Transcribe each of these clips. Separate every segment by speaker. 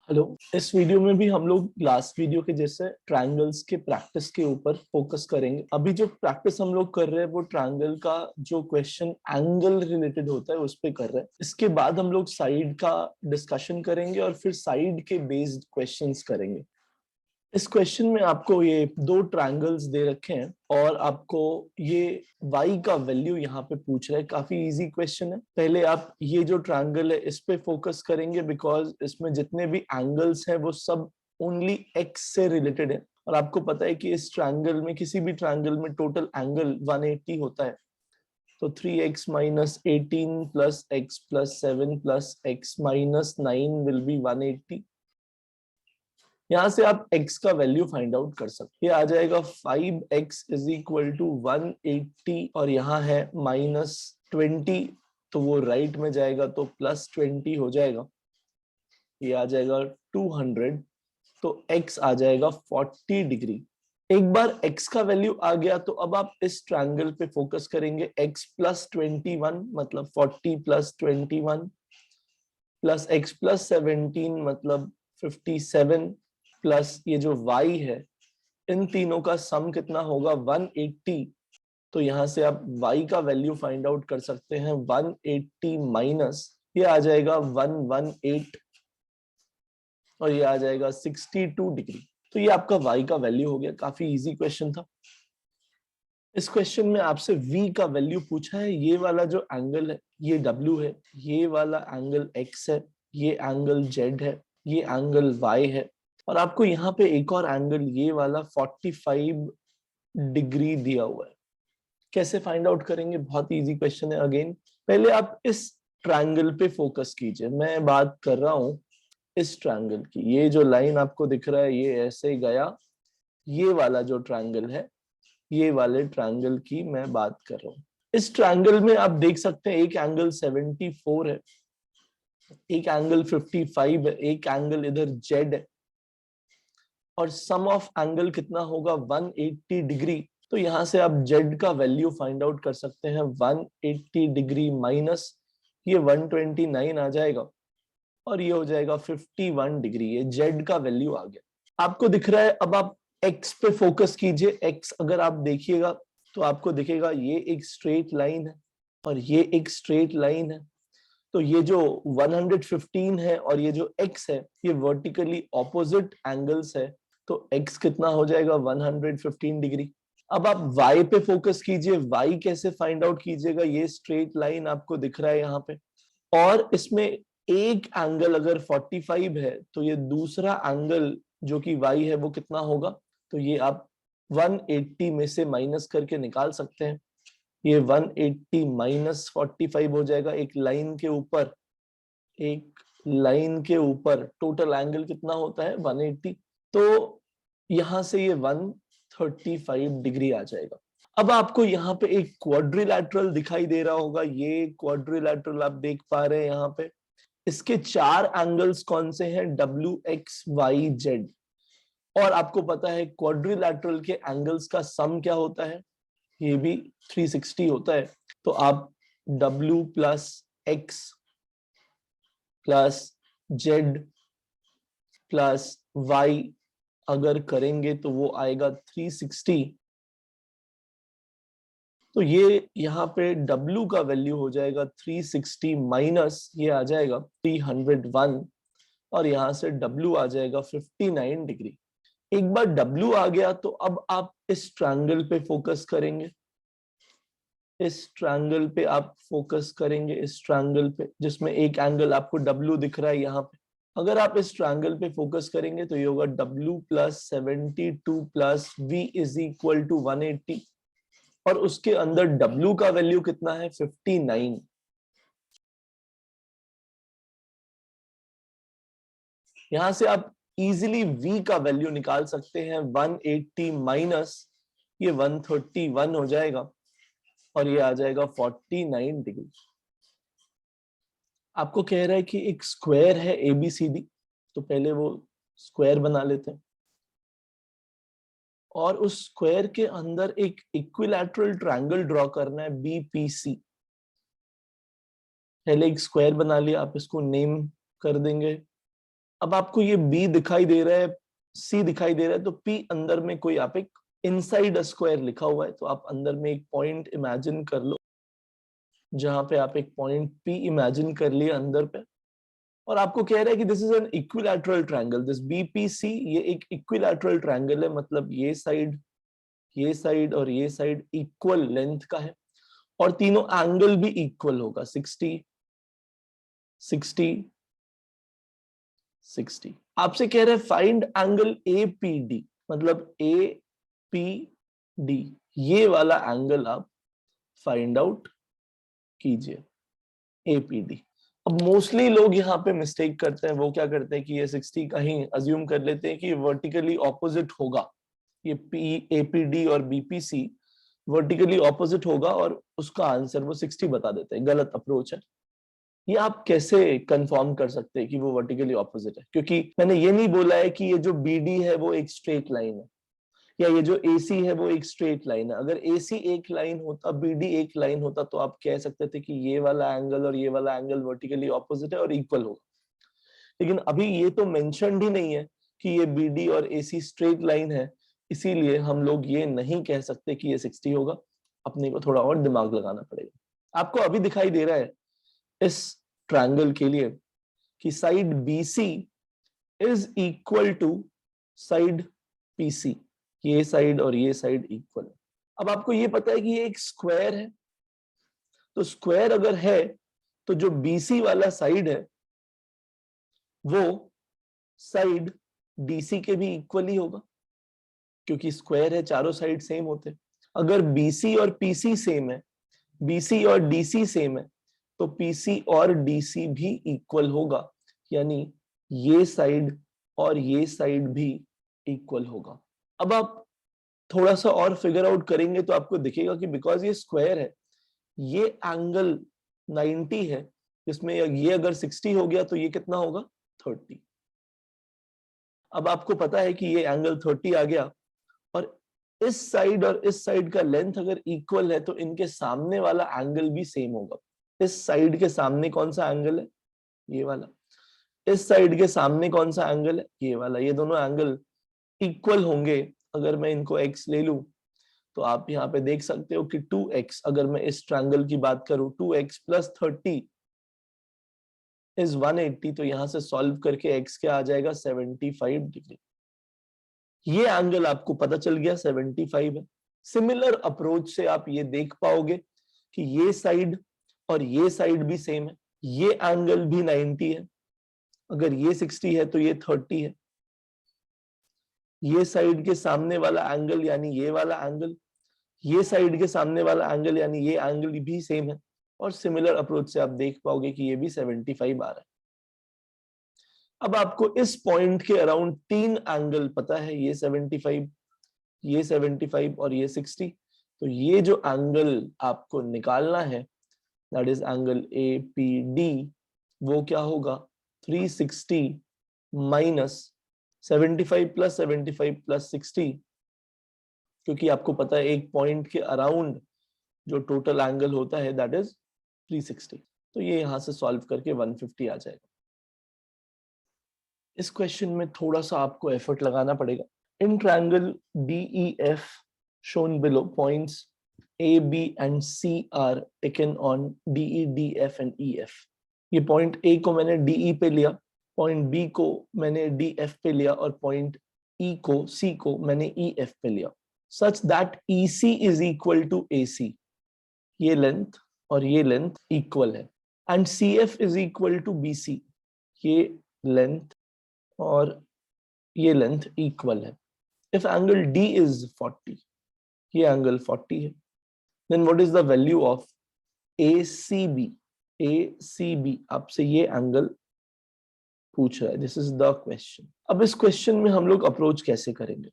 Speaker 1: Hello. इस video में भी हम लोग लास्ट वीडियो के जैसे ट्रायंगल्स के प्रैक्टिस के ऊपर फोकस करेंगे। अभी जो प्रैक्टिस हम लोग कर रहे हैं वो ट्रायंगल का जो क्वेश्चन एंगल रिलेटेड होता है उस पे कर रहे हैं। इसके बाद हम लोग साइड का डिस्कशन करेंगे और फिर साइड के बेस्ड क्वेश्चंस करेंगे। इस क्वेश्चन में आपको ये दो ट्रायंगल्स दे रखे हैं और आपको ये y का वैल्यू यहाँ पे पूछ रहा है। काफी इजी क्वेश्चन है। पहले आप ये जो ट्रायंगल है इस पे फोकस करेंगे बिकॉज इसमें जितने भी एंगल्स हैं वो सब ओनली x से रिलेटेड है और आपको पता है कि इस ट्रायंगल में किसी भी ट्रायंगल में टोटल एंगल 180 होता है। तो 3x minus 18 plus x plus 7 plus x minus 9 will be 180। यहां से आप x का वैल्यू फाइंड आउट कर सकते हैं। ये आ जाएगा 5x इज इक्वल टू 180 और यहाँ है -20, तो वो राइट में जाएगा तो +20 हो जाएगा। ये आ जाएगा 200, तो x आ जाएगा 40 डिग्री। एक बार x का वैल्यू आ गया तो अब आप इस ट्रायंगल पे फोकस करेंगे। x प्लस 21 मतलब 40 प्लस 21 प्लस x प्लस 17 मतलब 57 प्लस ये जो y है, इन तीनों का सम कितना होगा 180। तो यहां से आप y का वैल्यू फाइंड आउट कर सकते हैं। 180 माइनस ये आ जाएगा 118 और ये आ जाएगा 62 डिग्री। तो ये आपका y का वैल्यू हो गया। काफी इजी क्वेश्चन था। इस क्वेश्चन में आपसे v का वैल्यू पूछा है। ये वाला जो एंगल है ये w है, ये वाला एंगल x है, ये एंगल z है, ये एंगल y है और आपको यहाँ पे एक और एंगल ये वाला 45 डिग्री दिया हुआ है। कैसे फाइंड आउट करेंगे? बहुत इजी क्वेश्चन है। अगेन पहले आप इस ट्रायंगल पे फोकस कीजिए। मैं बात कर रहा हूं इस ट्रायंगल की। ये जो लाइन आपको दिख रहा है ये ऐसे गया। ये वाला जो ट्रायंगल है ये वाले ट्रायंगल की मैं बात कर रहा हूँ। इस ट्रायंगल में आप देख सकते हैं एक एंगल 74 है, एक एंगल 55 है, एक एंगल इधर जेड है और सम ऑफ एंगल कितना होगा 180 डिग्री। तो यहां से आप जेड का वैल्यू फाइंड आउट कर सकते हैं। 180 डिग्री माइनस ये 129 आ जाएगा और ये हो जाएगा 51 डिग्री। ये जेड का वैल्यू आ गया। आपको दिख रहा है। अब आप एक्स पे फोकस कीजिए। एक्स अगर आप देखिएगा तो आपको दिखेगा ये एक स्ट्रेट लाइन है और ये एक स्ट्रेट लाइन है। तो ये जो 115 है और ये जो x है ये वर्टिकली ऑपोजिट एंगल्स है। तो x कितना हो जाएगा 115 डिग्री। अब आप y पे फोकस कीजिए। y कैसे फाइंड आउट कीजिएगा? ये स्ट्रेट लाइन आपको दिख रहा है यहाँ पे और इसमें एक एंगल अगर 45 है तो ये दूसरा एंगल जो कि y है वो कितना होगा? तो ये आप 180 में से माइनस करके निकाल सकते हैं। ये 180 माइनस 45 हो जाएगा। एक लाइन के ऊपर, एक लाइन के ऊपर टोटल एंगल कितना होता है 180। तो यहां से ये 135 डिग्री आ जाएगा। अब आपको यहाँ पे एक क्वाड्रिलैटरल दिखाई दे रहा होगा। ये क्वाड्रिलैटरल आप देख पा रहे हैं यहाँ पे। इसके चार एंगल्स कौन से हैं? W X Y Z। और आपको पता है क्वाड्रिलैटरल के एंगल्स का सम क्या होता है? ये भी 360 होता है। तो आप W plus X plus Z plus Y अगर करेंगे तो वो आएगा 360। तो ये यहाँ पे W का वैल्यू हो जाएगा 360 माइनस ये आ जाएगा 301 और यहाँ से W आ जाएगा 59 डिग्री। एक बार W आ गया तो अब आप इस ट्रायंगल पे फोकस करेंगे। इस ट्रायंगल पे आप फोकस करेंगे, इस ट्रायंगल पे जिसमें एक एंगल आपको W दिख रहा है यहाँ पे। अगर आप इस ट्रायंगल पे फोकस करेंगे तो ये होगा W plus 72 plus V is equal to 180 और उसके अंदर W का वैल्यू कितना है 59। यहां से आप इजीली V का वैल्यू निकाल सकते हैं। 180 माइनस ये 131 हो जाएगा और ये आ जाएगा 49 डिग्री। आपको कह रहा है कि एक स्क्वायर है ABCD, तो पहले वो स्क्वायर बना लेते हैं और उस स्क्वायर के अंदर एक इक्विलैटरल ट्रायंगल ड्रॉ करना है BPC। पहले एक स्क्वायर बना लिया, आप इसको नेम कर देंगे अब आपको ये बी दिखाई दे रहा है, सी दिखाई दे रहा है, तो पी अंदर में कोई आप एक इनसाइड अ स्क्वायर लिखा हुआ है, तो आप अंदर में एक पॉइंट इमेजिन कर लो, जहां पे आप एक पॉइंट पी इमेजिन कर लिए अंदर पे, और आपको कह रहा है कि this is an equilateral triangle, this BPC, ये एक इक्विलैटरल ट्रायंगल है, मतलब ये साइड और ये साइड इक्वल लेंथ का है, और तीनों एंगल भी इक्वल होगा, 60 60 60। आपसे कह रहे हैं फाइंड एंगल एपीडी, मतलब एपीडी, ये वाला एंगल आप फाइंड आउट कीजिए, एपीडी। अब मोस्टली लोग यहाँ पे मिस्टेक करते हैं, वो क्या करते हैं कि ये 60 का ही अज्यूम कर लेते हैं कि वर्टिकली ऑपोजिट होगा, ये पी एपीडी और बीपीसी वर्टिकली ऑपोजिट होगा, और उसका आंसर वो 60 बता देते हैं। गलत अप्रोच है। ये आप कैसे कंफर्म कर सकते हैं कि वो वर्टिकली ऑपोजिट है? क्योंकि मैंने ये नहीं बोला है कि ये जो बीडी है वो एक स्ट्रेट लाइन है, या ये जो एसी है वो एक स्ट्रेट लाइन है। अगर एसी एक लाइन होता, बीडी एक लाइन होता, तो आप कह सकते थे कि ये वाला एंगल और ये वाला एंगल वर्टिकली ऑपोजिट है और इक्वल होगा। लेकिन अभी ये तो मेंशन्ड ही नहीं है कि ये बीडी और एसी स्ट्रेट लाइन है, इसीलिए हम लोग ये नहीं कह सकते कि ये 60 होगा। अपने को थोड़ा और दिमाग लगाना पड़ेगा। आपको अभी दिखाई दे रहा है इस ट्रायंगल के लिए कि side BC is equal to side PC, ये साइड और ये साइड इक्वल है। अब आपको ये पता है कि ये एक स्क्वायर है, तो स्क्वायर अगर है तो जो BC वाला साइड है वो साइड DC के भी इक्वल ही होगा, क्योंकि स्क्वायर है, चारों साइड सेम होते हैं। अगर BC और PC सेम है, BC और DC सेम है, तो PC और DC भी इक्वल होगा, यानी ये साइड और ये साइड भी इक्वल होगा। अब आप थोड़ा सा और फिगर आउट करेंगे तो आपको दिखेगा कि बिकॉज ये स्क्वायर है, ये एंगल 90 है, जिसमें ये अगर 60 हो गया तो ये कितना होगा? 30। अब आपको पता है कि ये एंगल 30 आ गया, और इस साइड और इस साइड का लेंथ अगर इक्वल है तो इनके सामने वाला एंगल भी सेम होगा। इस साइड के सामने कौन सा एंगल है? ये वाला। इस साइड के सामने कौन सा एंगल है? ये वाला। ये दोनों एंगल इक्वल होंगे। अगर मैं इनको x ले लूं तो आप यहाँ पे देख सकते हो कि 2x, अगर मैं इस ट्रायंगल की बात करूं, 2x प्लस 30 इज 180, तो यहां से सॉल्व करके x क्या आ जाएगा? 75 डिग्री। ये एंगल आपको पता चल गया 75 है। सिमिलर अप्रोच से आप ये देख पाओगे कि ये साइड और ये साइड भी सेम है, ये एंगल भी 90 है, अगर ये 60 है तो ये 30 है। ये साइड के सामने वाला एंगल यानी ये वाला एंगल, ये साइड के सामने वाला एंगल यानी ये एंगल भी सेम है, और सिमिलर अप्रोच से आप देख पाओगे कि ये भी 75 आ रहा है। अब आपको इस पॉइंट के अराउंड 3 एंगल पता है, ये 75, ये 75 और ये 60। तो ये जो एंगल आपको निकालना है, दैट इज एंगल APD, वो क्या होगा? 360 माइनस 75 प्लस 75 प्लस 60, क्योंकि आपको पता है एक पॉइंट के अराउंड जो टोटल एंगल होता है दैट इज 360। तो ये यहां से सॉल्व करके 150 आ जाएगा। इस क्वेश्चन में थोड़ा सा आपको एफर्ट लगाना पड़ेगा। In triangle DEF shown below, points A, B and C are taken on DE, DF and EF. ये पॉइंट A को मैंने DE पे लिया, पॉइंट B को मैंने DF पे लिया, और पॉइंट E को, C को मैंने EF पे लिया, such that EC is equal to AC, ये लेंथ और ये लेंथ इक्वल है, and CF is equal to BC, ये लेंथ और ये लेंथ इक्वल है। इफ एंगल D is 40, ये एंगल 40 है, then what is the value of ACB? ACB आपसे ये एंगल पूछ रहा है, दिस इज द क्वेश्चन। अब इस क्वेश्चन में हम लोग अप्रोच कैसे करेंगे,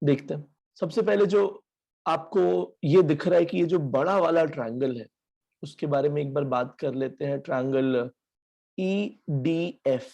Speaker 1: देखते हैं। सबसे पहले जो आपको ये दिख रहा है कि ये जो बड़ा वाला ट्रायंगल है, उसके बारे में एक बार बात कर लेते हैं। ट्रायंगल EDF,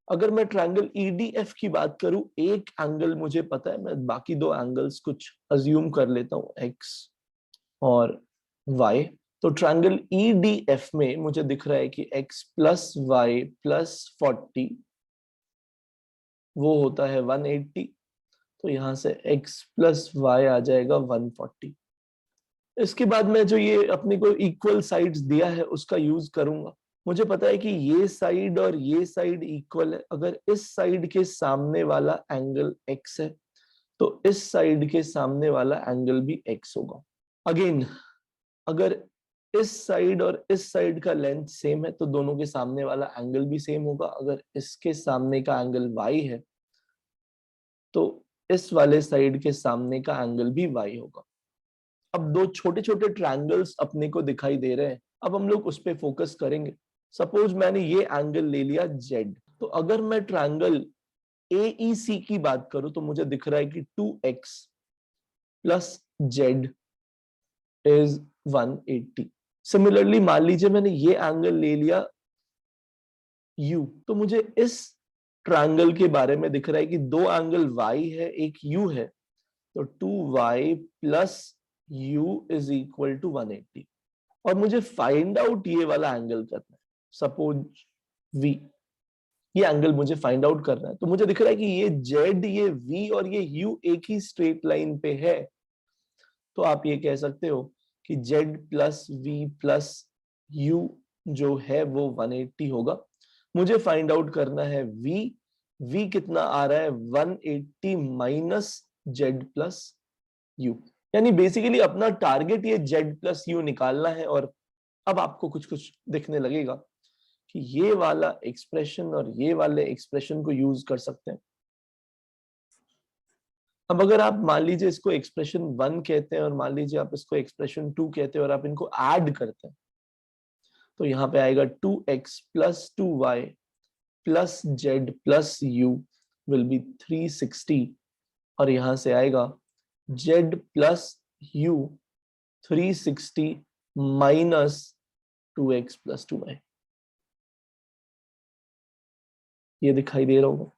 Speaker 1: अगर मैं ट्रायंगल EDF की बात करूं, एक एंगल मुझे पता है, मैं बाकी दो एंगल्स कुछ अज्यूम कर लेता हूं, X और Y। तो ट्रायंगल EDF में मुझे दिख रहा है कि X प्लस Y प्लस 40 वो होता है 180, तो यहाँ से x प्लस वाई आ जाएगा 140। इसके बाद मैं जो ये अपने को इक्वल साइड्स दिया है उसका यूज करूंगा। मुझे पता है कि ये साइड और ये साइड इक्वल है। अगर इस साइड के सामने वाला एंगल x है तो इस साइड के सामने वाला एंगल भी x होगा। अगेन, अगर इस साइड और इस साइड का लेंथ सेम है तो दोनों के सामने वाला एंगल भी सेम होगा। अगर इसके सामने का एंगल y है तो इस वाले साइड के सामने का एंगल भी y होगा। अब दो छोटे छोटे ट्रायंगल्स अपने को दिखाई दे रहे हैं, अब हम लोग उस पर फोकस करेंगे। सपोज मैंने ये एंगल ले लिया z, तो अगर मैं ट्रायंगल AEC की बात करूं तो मुझे दिख रहा है कि 2x plus z is 180। Similarly मान लीजिए मैंने ये एंगल ले लिया u, तो मुझे इस ट्रायंगल के बारे में दिख रहा है कि दो एंगल y है, एक u है, तो 2y plus u is equal to 180। और मुझे फाइंड आउट ये वाला एंगल करना है, सपोज v, ये एंगल मुझे फाइंड आउट करना है। तो मुझे दिख रहा है कि ये z, ये v और ये u एक ही स्ट्रेट लाइन पे है, तो आप ये कह सकते हो कि z plus v plus u जो है वो 180 होगा। मुझे फाइंड आउट करना है v कितना आ रहा है 180 माइनस z प्लस u, यानी बेसिकली अपना टारगेट ये z प्लस u निकालना है। और अब आपको कुछ कुछ दिखने लगेगा कि ये वाला एक्सप्रेशन और ये वाले एक्सप्रेशन को यूज कर सकते हैं। अब अगर आप मान लीजिए इसको एक्सप्रेशन 1 कहते हैं और मान लीजिए आप इसको एक्सप्रेशन 2 कहते हैं और आप इनको ऐड करते हैं, तो यहाँ पे आएगा 2x plus 2y plus z plus u will be 360, और यहां से आएगा z plus u 360 minus 2x plus 2y। ये दिखाई दे रहा होगा।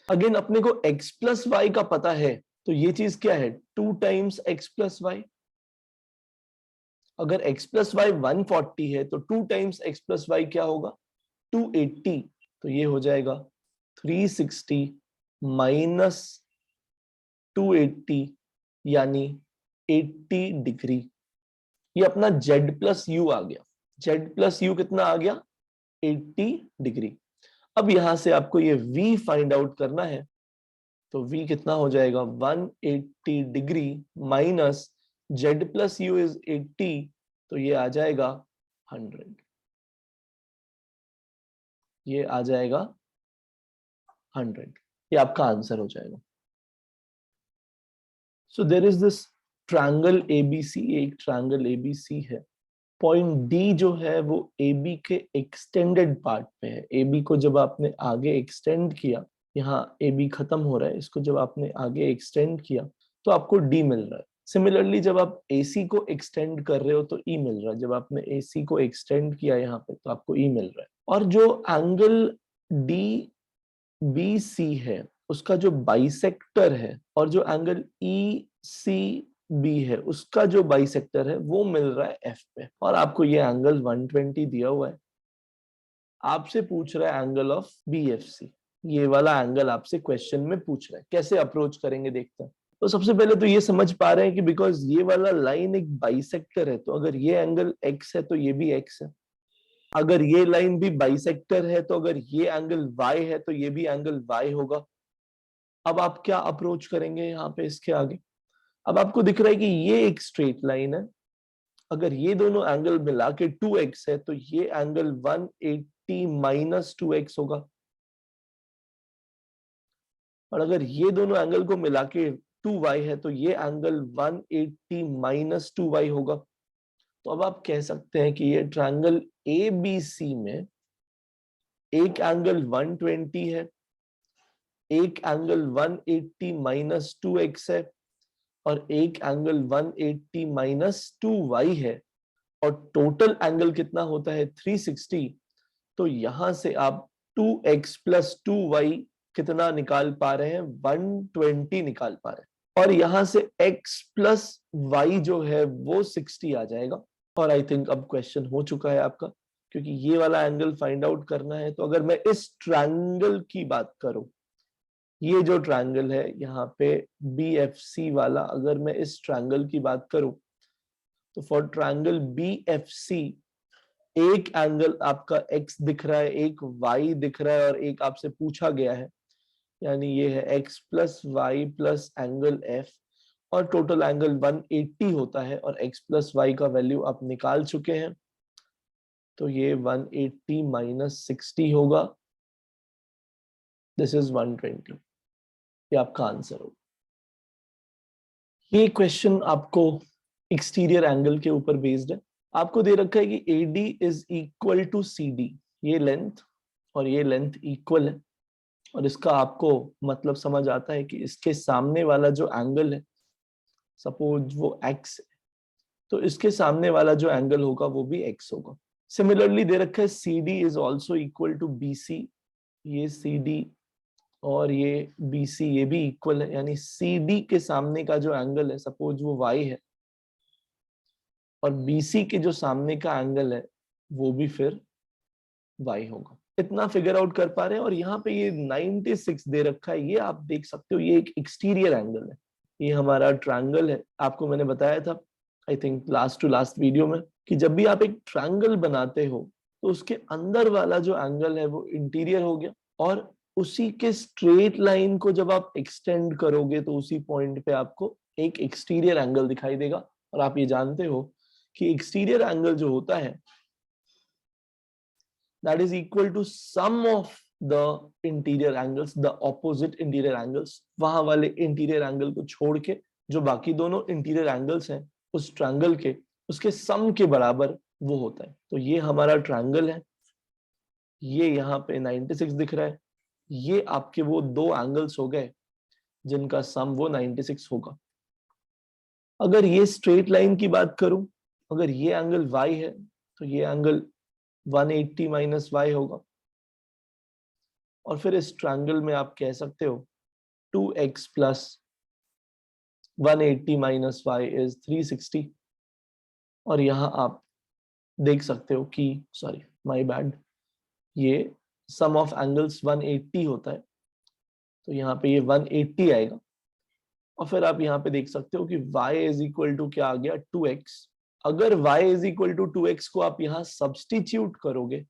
Speaker 1: अगेन अपने को x प्लस वाई का पता है, तो ये चीज क्या है 2 टाइम्स x प्लस वाई। अगर x प्लस वाई 140 है तो 2 टाइम्स x प्लस वाई क्या होगा 280, तो ये हो जाएगा 360 माइनस 280 यानी 80 डिग्री। ये अपना z प्लस यू आ गया। z प्लस यू कितना आ गया 80 डिग्री। अब यहां से आपको ये v फाइंड आउट करना है, तो v कितना हो जाएगा 180 degree minus z plus you is 80, तो ये आ जाएगा 100। ये आ जाएगा 100, ये आपका आंसर हो जाएगा। So there is this triangle ABC, एक ट्रायंगल ABC है। पॉइंट D जो है वो AB के एक्सटेंडेड पार्ट पे है। AB को जब आपने आगे एक्सटेंड किया, यहाँ AB खत्म हो रहा है, इसको जब आपने आगे एक्सटेंड किया तो आपको D मिल रहा है। सिमिलरली जब आप AC को एक्सटेंड कर रहे हो तो E मिल रहा है। जब आपने AC को एक्सटेंड किया यहाँ पे तो आपको E मिल रहा है। और जो एंगल DBC है उसका जो बाइसेक्टर है और जो एंगल ECB है उसका जो बाइसेक्टर है वो मिल रहा है F पे, और आपको ये एंगल 120 दिया हुआ है। आपसे पूछ रहा है एंगल ऑफ BFC, ये वाला एंगल आपसे क्वेश्चन में पूछ रहा है। कैसे अप्रोच करेंगे देखते हैं। तो सबसे पहले तो ये समझ पा रहे हैं कि बिकॉज ये वाला लाइन एक बाइसेक्टर है, तो अगर ये एंगल x है तो ये भी x है। अगर ये लाइन भी बाइसेक्टर है तो अगर ये एंगल y है तो ये भी एंगल y होगा। अब आप क्या अप्रोच करेंगे यहाँ पे इसके आगे। अब आपको दिख रहा है कि ये एक स्ट्रेट लाइन है। अगर ये दोनों एंगल मिला के 2x है तो ये एंगल 180 माइनस 2x होगा। और अगर ये दोनों एंगल को मिला के 2y है तो ये एंगल 180 माइनस 2y होगा। तो अब आप कह सकते हैं कि ये ट्रायंगल ABC में एक एंगल 120 है, एक एंगल 180 माइनस 2x है और एक एंगल 180 माइनस 2y है, और टोटल एंगल कितना होता है 360। तो यहां से आप 2x प्लस 2y कितना निकाल पा रहे हैं 120 निकाल पा रहे हैं, और यहां से x प्लस y जो है वो 60 आ जाएगा। और आई थिंक अब क्वेश्चन हो चुका है आपका, क्योंकि ये वाला एंगल फाइंड आउट करना है। तो अगर मैं इस ट्रायंगल की बात करूं, ये जो ट्रायंगल है यहाँ पे BFC वाला, अगर मैं इस ट्रायंगल की बात करूं तो फॉर ट्रायंगल BFC एक एंगल आपका x दिख रहा है, एक y दिख रहा है और एक आपसे पूछा गया है, यानी ये है x plus y plus angle f और टोटल एंगल 180 होता है और x प्लस वाई का वैल्यू आप निकाल चुके हैं, तो ये 180 माइनस 60 होगा, दिस इज 120। ये आपका आंसर होगा। ये क्वेश्चन आपको एक्सटीरियर एंगल के ऊपर बेस्ड है। आपको दे रखा है कि AD is equal to CD, ये लेंथ और ये लेंथ इक्वल है, और इसका आपको मतलब समझ आता है कि इसके सामने वाला जो एंगल है, सपोज वो x है, तो इसके सामने वाला जो एंगल होगा वो भी x होगा। सिमिलरली दे रखा है CD is also equal to BC, ये CD और ये BC ये भी इक्वल है, यानी CD के सामने का जो एंगल है, सपोज वो y है, और BC के जो सामने का एंगल है वो भी फिर y होगा। इतना फिगर आउट कर पा रहे हैं। और यहाँ पे ये 96 दे रखा है, ये आप देख सकते हो, ये एक एक्सटीरियर एंगल है, ये हमारा ट्रायंगल है। आपको मैंने बताया था I think last to last video में कि जब भी आप एक ट्रायंगल बनाते हो तो उसके अंदर वाला जो एंगल है वो इंटीरियर हो गया, और उसी के स्ट्रेट लाइन को जब आप एक्सटेंड करोगे तो उसी पॉइंट पे आपको एक एक्सटीरियर एंगल दिखाई देगा। और आप ये जानते हो कि एक्सटीरियर एंगल जो होता है that is equal to sum of the interior angles, the opposite interior angles, वहां वाले इंटीरियर एंगल को छोड़ के जो बाकी दोनों इंटीरियर एंगल्स हैं उस ट्रायंगल के, उसके सम के बराबर वो होता है। तो ये हमारा ट्रायंगल है, ये यहाँ पे 96 दिख रहा है, ये आपके वो दो एंगल्स हो गए जिनका सम वो 96 होगा। अगर ये स्ट्रेट लाइन की बात करूं, अगर ये एंगल y है तो ये एंगल 180 माइनस y होगा, और फिर इस ट्रायंगल में आप कह सकते हो 2x plus 180 minus y is 360, और यहाँ आप देख सकते हो कि सॉरी माय बैड, ये सम ऑफ एंगल्स 180 होता है, तो यहाँ पे ये 180 आएगा, और फिर आप यहाँ पे देख सकते हो कि y इज इक्वल टू क्या आ गया 2x। अगर y is equal to 2x को आप यहाँ सब्सटीट्यूट करोगे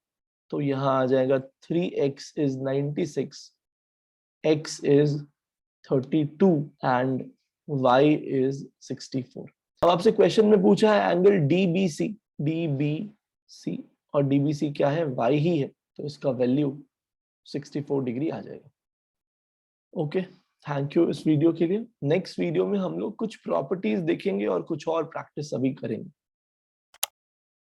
Speaker 1: तो यहाँ आ जाएगा 3x is 96, x is 32 and y is 64। अब आपसे क्वेश्चन में पूछा है एंगल DBC और DBC क्या है, y ही है, तो इसका वैल्यू 64 डिग्री आ जाएगा। ओके, थैंक यू इस वीडियो के लिए। नेक्स्ट वीडियो में हम लोग कुछ प्रॉपर्टीज देखेंगे और कुछ और प्रैक्टिस अभी करेंगे।